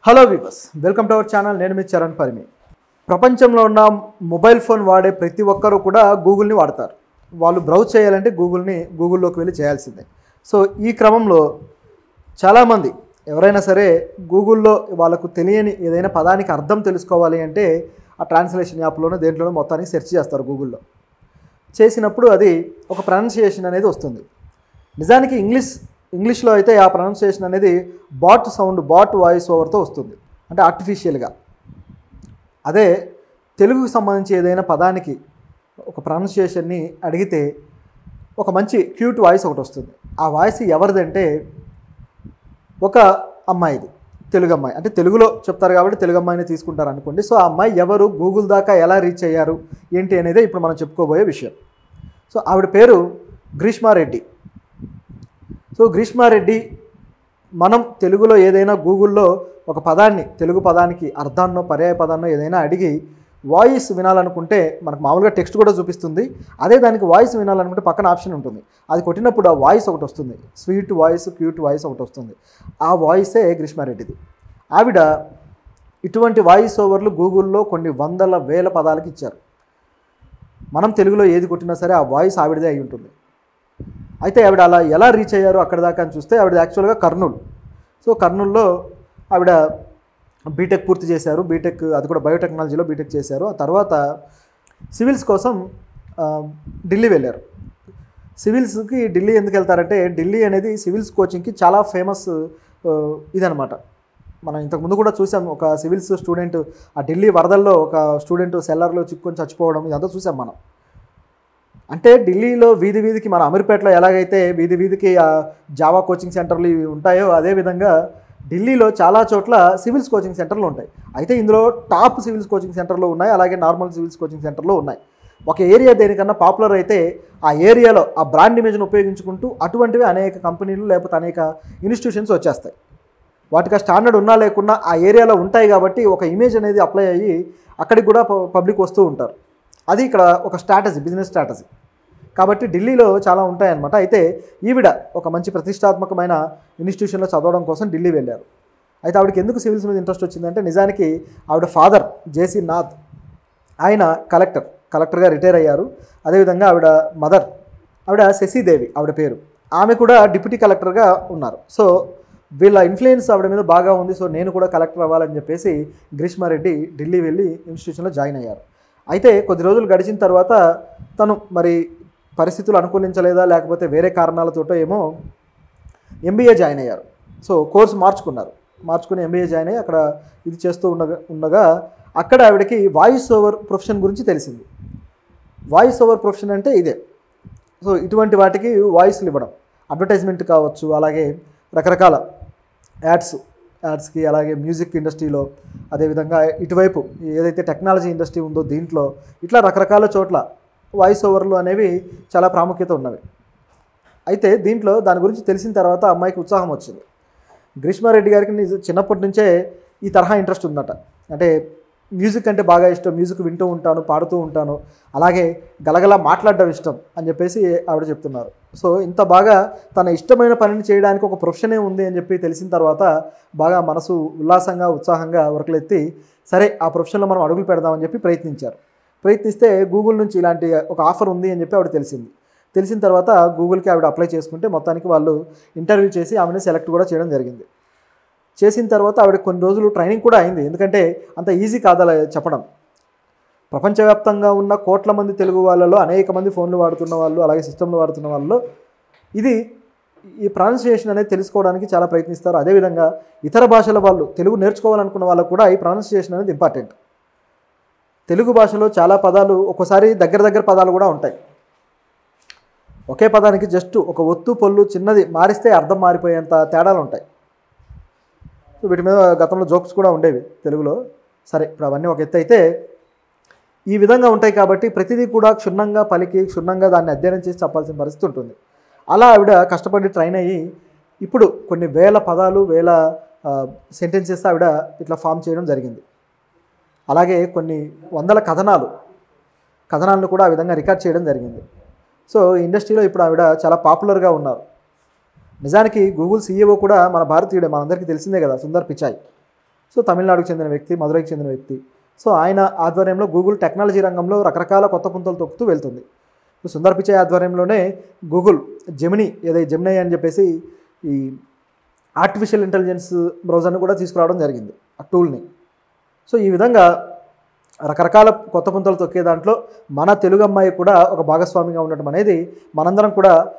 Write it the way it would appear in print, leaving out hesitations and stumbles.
Hello weavers, welcome to our channel. నేను మీ చరణ్ పరిమి. ప్రపంచంలో ఉన్న మొబైల్ ఫోన్ వాడే ప్రతి ఒక్కరూ కూడా గూగుల్ని వాడతారు. వాళ్ళు బ్రౌజ్ చేయాలంటే గూగుల్లోకి వెళ్ళి చేయాల్సిందే. సో ఈ క్రమంలో చాలామంది ఎవరైనా సరే గూగుల్లో వాళ్ళకు తెలియని ఏదైనా పదానికి అర్థం తెలుసుకోవాలి అంటే ఆ ట్రాన్స్లేషన్ యాప్లోనే దేంట్లోనో మొత్తానికి సెర్చ్ చేస్తారు. గూగుల్లో చేసినప్పుడు అది ఒక ప్రొనౌన్సియేషన్ అనేది వస్తుంది. నిజానికి ఇంగ్లీష్లో అయితే ఆ ప్రొనౌన్సియేషన్ అనేది బాట్ వాయిస్ ఓవర్తో వస్తుంది, అంటే ఆర్టిఫిషియల్గా. అదే తెలుగుకు సంబంధించి ఏదైనా పదానికి ఒక ప్రొనౌన్సియేషన్ని అడిగితే ఒక మంచి క్యూట్ వాయిస్ ఒకటి వస్తుంది. ఆ వాయిస్ ఎవరిదంటే ఒక అమ్మాయిది, తెలుగు అమ్మాయి. అంటే తెలుగులో చెప్తారు కాబట్టి తెలుగు అమ్మాయిని తీసుకుంటారు అనుకోండి. సో ఆ అమ్మాయి ఎవరు, గూగుల్ దాకా ఎలా రీచ్ అయ్యారు ఏంటి అనేది ఇప్పుడు మనం చెప్పుకోబోయే విషయం. సో ఆవిడ పేరు గ్రీష్మారెడ్డి. సో గ్రీష్మారెడ్డి మనం తెలుగులో ఏదైనా గూగుల్లో ఒక పదాన్ని, తెలుగు పదానికి అర్థాన్నో పర్యాయ పదాన్నో ఏదైనా అడిగి వాయిస్ వినాలనుకుంటే మనకు మామూలుగా టెక్స్ట్ కూడా చూపిస్తుంది. అదే దానికి వాయిస్ వినాలనుకుంటే పక్కన ఆప్షన్ ఉంటుంది. అది కొట్టినప్పుడు ఆ వాయిస్ ఒకటి వస్తుంది, స్వీట్ వాయిస్, క్యూట్ వాయిస్ ఒకటి వస్తుంది. ఆ వాయిసే గ్రీష్మారెడ్డిది. ఆవిడ ఇటువంటి వాయిస్ ఓవర్లు గూగుల్లో కొన్ని వందల వేల పదాలకి ఇచ్చారు. మనం తెలుగులో ఏది కొట్టినా సరే ఆ వాయిస్ ఆవిడదే అయి ఉంటుంది. అయితే ఆవిడ అలా ఎలా రీచ్ అయ్యారు అక్కడ దాకా అని చూస్తే ఆవిడ యాక్చువల్గా కర్నూలు. సో కర్నూలులో ఆవిడ బీటెక్ పూర్తి చేశారు. బీటెక్ అది కూడా బయోటెక్నాలజీలో బీటెక్ చేశారు. ఆ తర్వాత సివిల్స్ కోసం ఢిల్లీ వెళ్ళారు. సివిల్స్కి ఢిల్లీ ఎందుకు వెళ్తారంటే ఢిల్లీ అనేది సివిల్స్ కోచింగ్కి చాలా ఫేమస్ ఇదనమాట. మనం ఇంతకుముందు కూడా చూసాం, ఒక సివిల్స్ స్టూడెంట్ ఆ ఢిల్లీ వరదల్లో ఒక స్టూడెంట్ సెల్లర్లో చిక్కుకొని చచ్చిపోవడం, ఇదంతా చూసాం మనం. అంటే ఢిల్లీలో వీధి వీధికి, మన అమీర్పేటలో ఎలాగైతే వీధి వీధికి జావా కోచింగ్ సెంటర్లు ఇవి ఉంటాయో అదేవిధంగా ఢిల్లీలో చాలా చోట్ల సివిల్స్ కోచింగ్ సెంటర్లు ఉంటాయి. అయితే ఇందులో టాప్ సివిల్స్ కోచింగ్ సెంటర్లు ఉన్నాయి, అలాగే నార్మల్ సివిల్స్ కోచింగ్ సెంటర్లు ఉన్నాయి. ఒక ఏరియా దేనికన్నా పాపులర్ అయితే ఆ ఏరియాలో ఆ బ్రాండ్ ఇమేజ్ను ఉపయోగించుకుంటూ అటువంటివి అనేక కంపెనీలు లేకపోతే అనేక ఇన్స్టిట్యూషన్స్ వచ్చేస్తాయి. వాటికి ఆ స్టాండర్డ్ ఉన్నా లేకున్నా ఆ ఏరియాలో ఉంటాయి కాబట్టి ఒక ఇమేజ్ అనేది అప్లై అయ్యి అక్కడికి కూడా పబ్లిక్ వస్తూ ఉంటారు. అది ఇక్కడ ఒక స్ట్రాటజీ, బిజినెస్ స్ట్రాటజీ. కాబట్టి ఢిల్లీలో చాలా ఉంటాయన్నమాట. అయితే ఈవిడ ఒక మంచి ప్రతిష్టాత్మకమైన ఇన్స్టిట్యూషన్లో చదవడం కోసం ఢిల్లీ వెళ్ళారు. అయితే ఆవిడకి ఎందుకు సివిల్స్ మీద ఇంట్రెస్ట్ వచ్చిందంటే నిజానికి ఆవిడ ఫాదర్ జేసీ నాథ్, ఆయన కలెక్టర్గా రిటైర్ అయ్యారు. అదేవిధంగా ఆవిడ మదర్, ఆవిడ శశిదేవి ఆవిడ పేరు, ఆమె కూడా డిప్యూటీ కలెక్టర్గా ఉన్నారు. సో వీళ్ళ ఇన్ఫ్లుయెన్స్ ఆవిడ మీద బాగా ఉంది. సో నేను కూడా కలెక్టర్ అవ్వాలని చెప్పేసి గ్రీష్మారెడ్డి ఢిల్లీ వెళ్ళి ఇన్స్టిట్యూషన్లో జాయిన్ అయ్యారు. అయితే కొద్ది రోజులు గడిచిన తర్వాత తను మరి పరిస్థితులు అనుకూలించలేదా లేకపోతే వేరే కారణాలతోటో ఏమో ఎంబీఏ జాయిన్ అయ్యారు. సో కోర్సు మార్చుకుని ఎంబీఏ జాయిన్ అయ్యి అక్కడ ఇది చేస్తూ ఉండగా అక్కడ ఆవిడకి వాయిస్ ఓవర్ ప్రొఫెషన్ గురించి తెలిసింది. వాయిస్ ఓవర్ ప్రొఫెషన్ అంటే ఇదే. సో ఇటువంటి వాటికి వాయిస్లు ఇవ్వడం, అడ్వర్టైజ్మెంట్ కావచ్చు, అలాగే రకరకాల యాడ్స్కి, అలాగే మ్యూజిక్ ఇండస్ట్రీలో, అదేవిధంగా ఇటువైపు ఏదైతే టెక్నాలజీ ఇండస్ట్రీ ఉందో దీంట్లో, ఇట్లా రకరకాల చోట్ల వాయిస్ ఓవర్లు అనేవి చాలా ప్రాముఖ్యత ఉన్నవి. అయితే దీంట్లో దాని గురించి తెలిసిన తర్వాత అమ్మాయికి ఉత్సాహం వచ్చింది. గ్రీష్మారెడ్డి గారికి చిన్నప్పటి నుంచే ఈ తరహా ఇంట్రెస్ట్ ఉందట. అంటే మ్యూజిక్ అంటే బాగా ఇష్టం, మ్యూజిక్ వింటూ ఉంటాను, పాడుతూ ఉంటాను, అలాగే గలగలా మాట్లాడడం ఇష్టం అని చెప్పేసి ఆవిడ చెప్తున్నారు. సో ఇంత బాగా తన ఇష్టమైన పనిని చేయడానికి ఒక ప్రొఫెషనే ఉంది అని చెప్పి తెలిసిన తర్వాత బాగా మనసు ఉల్లాసంగా, ఉత్సాహంగా ఉరకలెత్తి సరే ఆ ప్రొఫెషన్లో మనం అడుగులు పెడదామని చెప్పి ప్రయత్నిస్తే గూగుల్ నుంచి ఇలాంటి ఒక ఆఫర్ ఉంది అని చెప్పి ఆవిడ తెలిసిన తర్వాత గూగుల్కి ఆవిడ అప్లై చేసుకుంటే మొత్తానికి వాళ్ళు ఇంటర్వ్యూ చేసి ఆమెను సెలెక్ట్ కూడా చేయడం జరిగింది. చేసిన తర్వాత ఆవిడ కొన్ని రోజులు ట్రైనింగ్ కూడా అయింది. ఎందుకంటే అంత ఈజీ కాదలా చెప్పడం. ప్రపంచవ్యాప్తంగా ఉన్న కోట్ల మంది తెలుగు వాళ్ళలో అనేక మంది ఫోన్లు వాడుతున్న వాళ్ళు, అలాగే సిస్టమ్లు వాడుతున్న వాళ్ళలో ఈ ప్రొనౌన్సియేషన్ అనేది తెలుసుకోవడానికి చాలా ప్రయత్నిస్తారు. అదేవిధంగా ఇతర భాషల వాళ్ళు, తెలుగు నేర్చుకోవాలనుకున్న వాళ్ళకు కూడా ఈ ప్రొనౌన్సియేషన్ అనేది ఇంపార్టెంట్. తెలుగు భాషలో చాలా పదాలు ఒక్కోసారి దగ్గర పదాలు కూడా ఉంటాయి. ఒకే పదానికి జస్ట్ ఒక ఒత్తు పొల్లు చిన్నది మారిస్తే అర్థం మారిపోయేంత తేడాలు ఉంటాయి. సో వీటి మీద గతంలో జోక్స్ కూడా ఉండేవి తెలుగులో. సరే, ఇప్పుడు అవన్నీ ఒక ఎత్తు అయితే ఈ విధంగా ఉంటాయి కాబట్టి ప్రతిదీ కూడా క్షుణ్ణంగా పలికి క్షుణ్ణంగా దాన్ని అధ్యయనం చేసి చెప్పాల్సిన పరిస్థితి ఉంటుంది. అలా ఆవిడ కష్టపడి ట్రైన్ అయ్యి ఇప్పుడు కొన్ని వేల పదాలు, వేల సెంటెన్సెస్ ఆవిడ ఇట్లా ఫామ్ చేయడం జరిగింది. అలాగే కొన్ని వందల కథనాలను కూడా ఆ విధంగా రికార్డ్ చేయడం జరిగింది. సో ఇండస్ట్రీలో ఇప్పుడు ఆవిడ చాలా పాపులర్గా ఉన్నారు. నిజానికి గూగుల్ సీఈఓ కూడా మన భారతీయుడే, మనందరికీ తెలిసిందే కదా, సుందర్ పిచాయ్. సో తమిళనాడుకు చెందిన వ్యక్తి, మదురైకి చెందిన వ్యక్తి. సో ఆయన ఆధ్వర్యంలో గూగుల్ టెక్నాలజీ రంగంలో రకరకాల కొత్త పుంతలు తొక్కుతూ వెళ్తుంది. సుందర్ పిచాయ్ ఆధ్వర్యంలోనే గూగుల్ జెమినీ అని చెప్పేసి ఈ ఆర్టిఫిషియల్ ఇంటెలిజెన్స్ బ్రౌజర్ని కూడా తీసుకురావడం జరిగింది, ఆ టూల్ని. సో ఈ విధంగా రకరకాల కొత్త పుంతలు తొక్కే దాంట్లో మన తెలుగు అమ్మాయి కూడా ఒక భాగస్వామిగా ఉండటం అనేది మనందరం కూడా